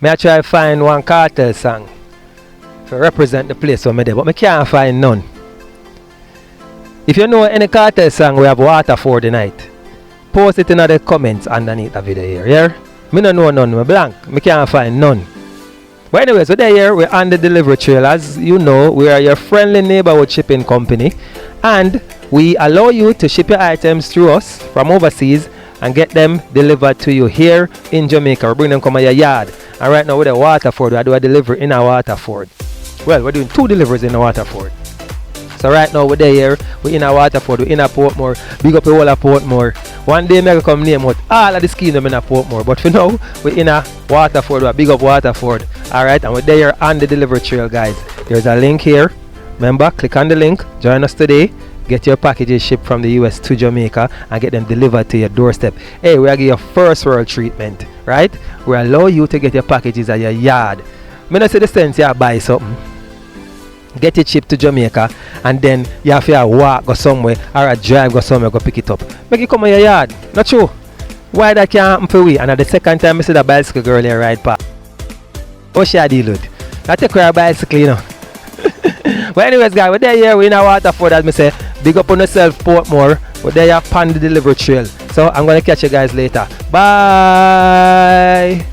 I try to find one cartel song to represent the place where I'm there, but I can't find none. If you know any cartel song we have water for the night, post it in the comments underneath the video here. Yeah? Me don't know none, I'm blank. I can't find none. But anyway, so there we're on the delivery trail. As you know, we are your friendly neighborhood shipping company, and we allow you to ship your items through us from overseas and get them delivered to you here in Jamaica. We bring them come to your yard. And right now with the Waterford, we do a delivery in our Waterford. Well, we're doing 2 deliveries in the Waterford. So right now we're there, we're in a Waterford, we're in a Portmore, big up the whole of Portmore. One day I come name out all of the schemes in a Portmore, but for now we're in a Waterford, we're big up Waterford. Alright, and we're there on the delivery trail, guys. There's a link here. Remember, click on the link, join us today, get your packages shipped from the US to Jamaica and get them delivered to your doorstep. Hey, we'll give you first world treatment, right? We allow you to get your packages at your yard. I don't say the sense you buy something, get it shipped to Jamaica, and then you have to walk go somewhere or a drive go somewhere go pick it up. Make it come to your yard. Not true. Why that can't happen for we? And at the second time I see the bicycle girl here ride past. Oh, she a deal with. I take her bicycle, you know. But anyways, guys, we're there here, we're in a Waterford, as I say. Big up on yourself, Portmore. We're there upon the delivery trail. So I'm gonna catch you guys later. Bye.